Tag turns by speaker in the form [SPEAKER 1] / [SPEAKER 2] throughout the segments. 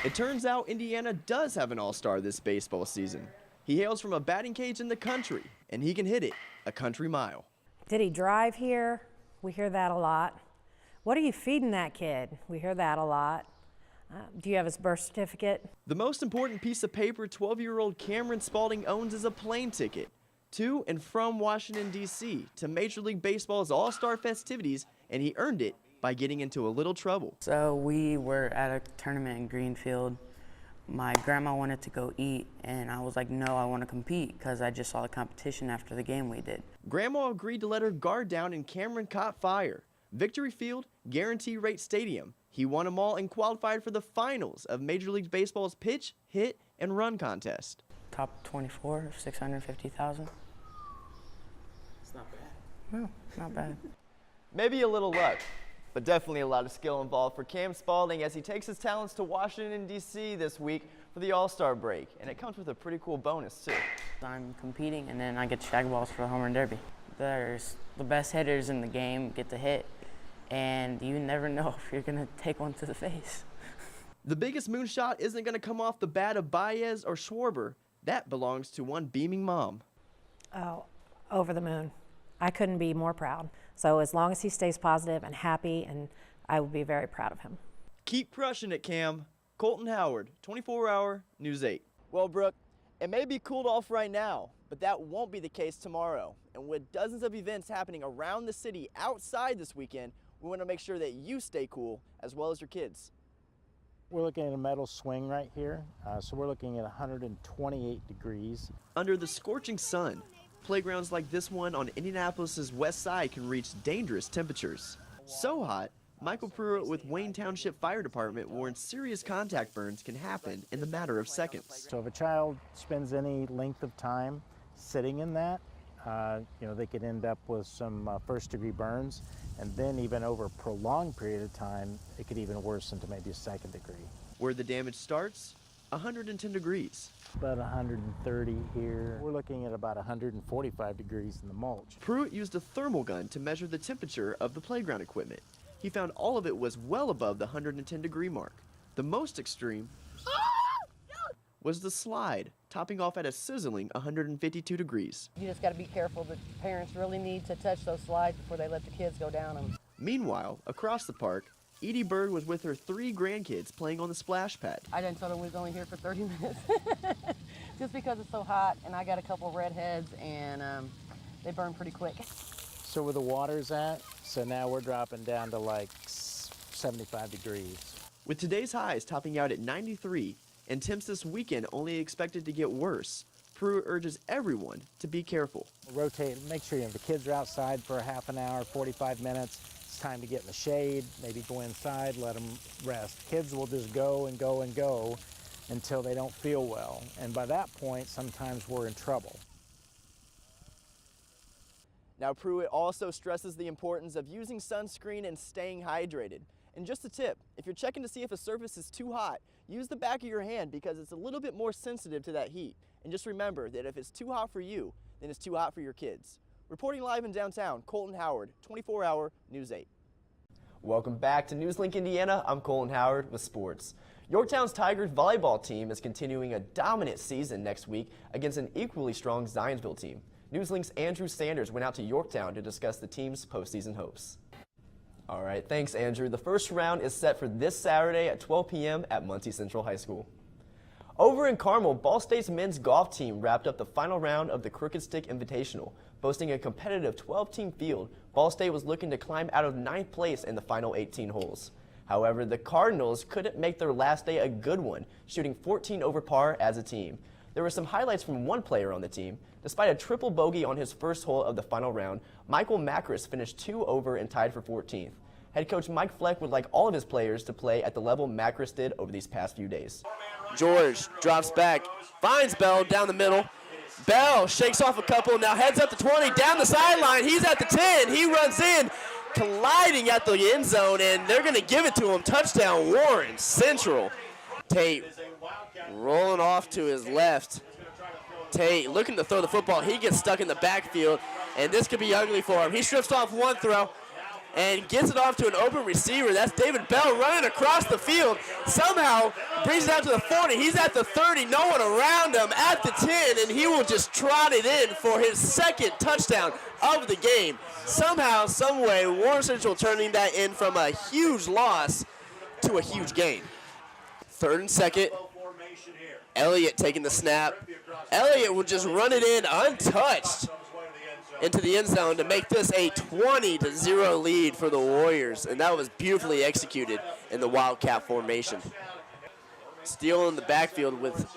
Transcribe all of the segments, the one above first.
[SPEAKER 1] It turns out Indiana does have an all-star this baseball season. He hails from a batting cage in the country, and he can hit it a country mile.
[SPEAKER 2] Did he drive here? We hear that a lot. What are you feeding that kid? We hear that a lot. Do you have his birth certificate?
[SPEAKER 1] The most important piece of paper 12-year-old Cameron Spalding owns is a plane ticket to and from Washington, D.C. to Major League Baseball's all-star festivities, and he earned it by getting into a little trouble.
[SPEAKER 3] So we were at a tournament in Greenfield. My grandma wanted to go eat, and I was like, no, I want to compete because I just saw the competition after the game we did.
[SPEAKER 1] Grandma agreed to let her guard down, and Cameron caught fire. Victory Field, Guarantee Rate Stadium. He won them all and qualified for the finals of Major League Baseball's pitch, hit, and run contest.
[SPEAKER 3] Top 24 of 650,000.
[SPEAKER 4] It's not bad.
[SPEAKER 3] No, not bad.
[SPEAKER 1] Maybe a little luck, but definitely a lot of skill involved for Cam Spalding as he takes his talents to Washington, D.C. this week for the All-Star break. And it comes with a pretty cool bonus, too.
[SPEAKER 3] I'm competing, and then I get shag balls for the home run derby. There's the best hitters in the game get to hit, and you never know if you're going to take one to the face.
[SPEAKER 1] The biggest moonshot isn't going to come off the bat of Baez or Schwarber. That belongs to one beaming mom.
[SPEAKER 2] Oh, over the moon. I couldn't be more proud. So as long as he stays positive and happy, and I will be very proud of him.
[SPEAKER 1] Keep crushing it, Cam. Colton Howard, 24-Hour News 8. Well, Brooke, it may be cooled off right now, but that won't be the case tomorrow. And with dozens of events happening around the city outside this weekend, we want to make sure that you stay cool as well as your kids.
[SPEAKER 4] We're looking at a metal swing right here, so we're looking at 128 degrees.
[SPEAKER 1] Under the scorching sun, playgrounds like this one on Indianapolis's west side can reach dangerous temperatures. So hot, Michael Pruitt with Wayne Township Fire Department warns serious contact burns can happen in the matter of seconds.
[SPEAKER 4] So if a child spends any length of time sitting in that, they could end up with some first-degree burns, and then even over a prolonged period of time, it could even worsen to maybe a second degree.
[SPEAKER 1] Where the damage starts, 110 degrees.
[SPEAKER 4] About 130 here. We're looking at about 145 degrees in the mulch.
[SPEAKER 1] Pruitt used a thermal gun to measure the temperature of the playground equipment. He found all of it was well above the 110-degree mark. The most extreme was the slide, topping off at a sizzling 152 degrees.
[SPEAKER 5] You just got to be careful. The parents really need to touch those slides before they let the kids go down them.
[SPEAKER 1] Meanwhile, across the park, Edie Bird was with her 3 grandkids playing on the splash pad.
[SPEAKER 5] I didn't tell them we was only here for 30 minutes just because it's so hot, and I got a couple of redheads, and they burn pretty quick.
[SPEAKER 4] So where the water's at, so now we're dropping down to like 75 degrees.
[SPEAKER 1] With today's highs topping out at 93 and temps this weekend only expected to get worse, Pruitt urges everyone to be careful.
[SPEAKER 4] Rotate, make sure the kids are outside for a half an hour, 45 minutes. It's time to get in the shade, maybe go inside, let them rest. Kids will just go and go and go until they don't feel well. And by that point, sometimes we're in trouble.
[SPEAKER 1] Now, Pruitt also stresses the importance of using sunscreen and staying hydrated. And just a tip, if you're checking to see if a surface is too hot, use the back of your hand because it's a little bit more sensitive to that heat. And just remember that if it's too hot for you, then it's too hot for your kids. Reporting live in downtown, Colton Howard, 24-Hour News 8. Welcome back to NewsLink Indiana. I'm Colton Howard with sports. Yorktown's Tigers volleyball team is continuing a dominant season next week against an equally strong Zionsville team. NewsLink's Andrew Sanders went out to Yorktown to discuss the team's postseason hopes. All right, thanks, Andrew. The first round is set for this Saturday at 12 p.m. at Muncie Central High School. Over in Carmel, Ball State's men's golf team wrapped up the final round of the Crooked Stick Invitational. Boasting a competitive 12-team field, Ball State was looking to climb out of 9th place in the final 18 holes. However, the Cardinals couldn't make their last day a good one, shooting 14 over par as a team. There were some highlights from one player on the team. Despite a triple bogey on his first hole of the final round, Michael Macris finished 2 over and tied for 14th. Head coach Mike Fleck would like all of his players to play at the level Macris did over these past few days. George drops back, finds Bell down the middle. Bell shakes off a couple, now heads up to 20, down the sideline. He's at the 10. He runs in, colliding at the end zone, and they're going to give it to him. Touchdown, Warren Central. Tate rolling off to his left. Tate looking to throw the football. He gets stuck in the backfield, and this could be ugly for him. He strips off one throw. and gets it off to an open receiver. That's David Bell running across the field. Somehow brings it out to the 40. He's at the 30, no one around him, at the 10, and he will just trot it in for his second touchdown of the game. Somehow, some way, Warren Central turning that in from a huge loss to a huge gain. 3rd and 2nd. Elliott taking the snap. Elliott will just run it in untouched into the end zone to make this a 20-0 lead for the Warriors, and that was beautifully executed in the Wildcat formation. Steele in the backfield with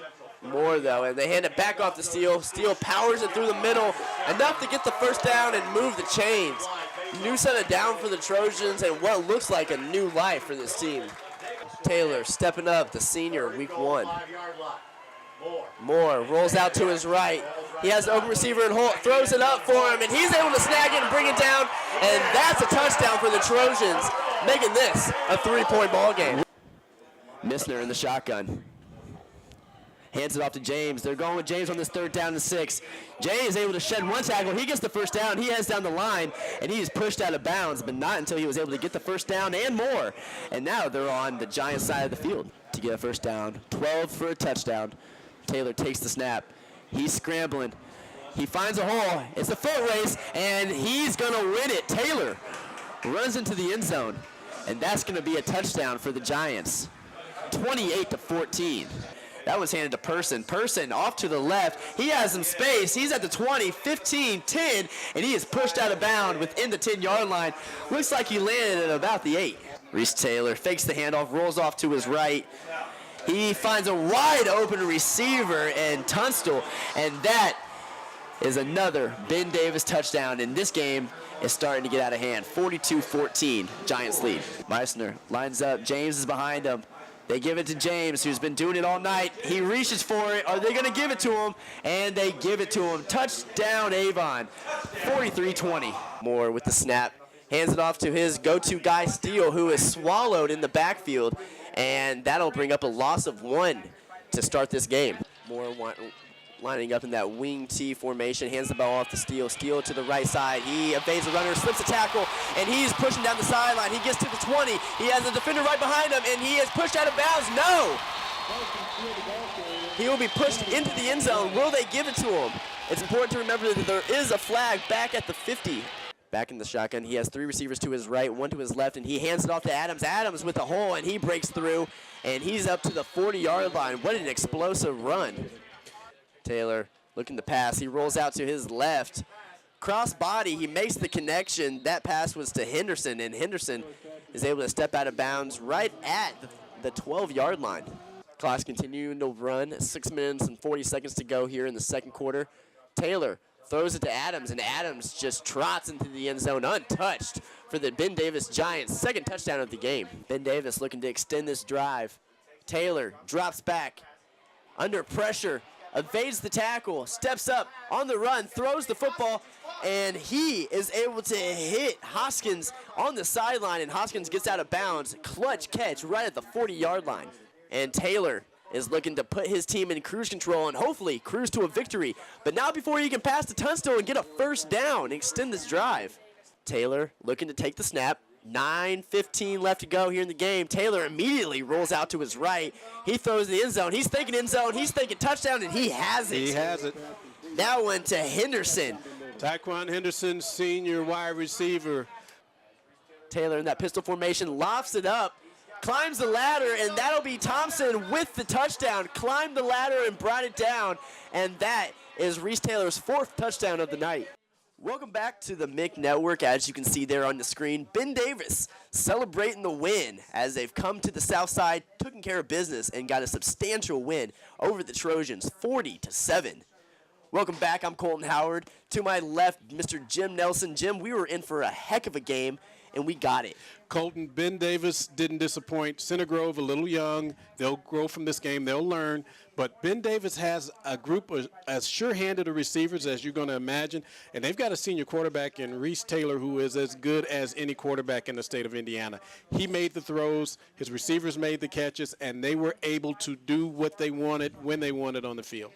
[SPEAKER 1] Moore, though, and they hand it back off to Steele. Steele powers it through the middle, enough to get the first down and move the chains. New set of down for the Trojans and what looks like a new life for this team. Taylor stepping up, the senior, week 1. Moore rolls out to his right. He has the open receiver and Holt, throws it up for him, and he's able to snag it and bring it down, and that's a touchdown for the Trojans, making this a 3-point ball game. Missner in the shotgun. Hands it off to James. They're going with James on this 3rd down and 6. Jay is able to shed one tackle. He gets the first down. He heads down the line, and he is pushed out of bounds, but not until he was able to get the first down and more. And now they're on the Giants side of the field to get a first down. 12 for a touchdown. Taylor takes the snap. He's scrambling. He finds a hole. It's a foot race, and he's going to win it. Taylor runs into the end zone, and that's going to be a touchdown for the Giants. 28-14. That was handed to Person. Person off to the left. He has some space. He's at the 20, 15, 10, and he is pushed out of bounds within the 10-yard line. Looks like he landed at about the 8. Reese Taylor fakes the handoff, rolls off to his right. He finds a wide open receiver in Tunstall, and that is another Ben Davis touchdown, and this game is starting to get out of hand. 42-14, Giants lead. Meissner lines up. James is behind him. They give it to James, who's been doing it all night. He reaches for it. Are they going to give it to him? And they give it to him. Touchdown, Avon. 43-20. Moore with the snap. Hands it off to his go-to guy, Steele, who is swallowed in the backfield. And that'll bring up a loss of 1 to start this game. Moore lining up in that wing T formation, hands the ball off to Steele. Steele to the right side. He evades the runner, slips a tackle, and he's pushing down the sideline. He gets to the 20. He has a defender right behind him, and he is pushed out of bounds. No! He will be pushed into the end zone. Will they give it to him? It's important to remember that there is a flag back at the 50. Back in the shotgun, he has 3 receivers to his right, 1 to his left, and he hands it off to Adams. Adams with a hole, and he breaks through, and he's up to the 40-yard line. What an explosive run. Taylor looking to pass. He rolls out to his left. Cross body, he makes the connection. That pass was to Henderson, and Henderson is able to step out of bounds right at the 12-yard line. Clock's continuing to run. 6 minutes and 40 seconds to go here in the second quarter. Taylor throws it to Adams, and Adams just trots into the end zone untouched for the Ben Davis Giants' second touchdown of the game. Ben Davis looking to extend this drive. Taylor drops back under pressure, evades the tackle, steps up on the run, throws the football, and he is able to hit Hoskins on the sideline, and Hoskins gets out of bounds. Clutch catch right at the 40-yard line. And Taylor is looking to put his team in cruise control and hopefully cruise to a victory. But now before he can pass to Tunstall and get a first down and extend this drive. Taylor looking to take the snap. 9:15 left to go here in the game. Taylor immediately rolls out to his right. He throws the end zone. He's thinking end zone. He's thinking touchdown, and he has it.
[SPEAKER 6] He has it.
[SPEAKER 1] That one to Henderson.
[SPEAKER 6] Taquan Henderson, senior wide receiver.
[SPEAKER 1] Taylor in that pistol formation lofts it up, climbs the ladder, and that'll be Thompson with the touchdown. Climbed the ladder and brought it down, and that is Reese Taylor's 4th touchdown of the night. Welcome back to the MIC Network. As you can see there on the screen, Ben Davis celebrating the win as they've come to the south side, taking care of business, and got a substantial win over the Trojans, 40-7. Welcome back. I'm Colton Howard. To my left, Mr. Jim Nelson. Jim, we were in for a heck of a game, and we got it.
[SPEAKER 6] Colton, Ben Davis didn't disappoint. Center Grove, a little young. They'll grow from this game. They'll learn. But Ben Davis has a group of as sure-handed of receivers as you're going to imagine. And they've got a senior quarterback in Reese Taylor who is as good as any quarterback in the state of Indiana. He made the throws. His receivers made the catches. And they were able to do what they wanted when they wanted on the field.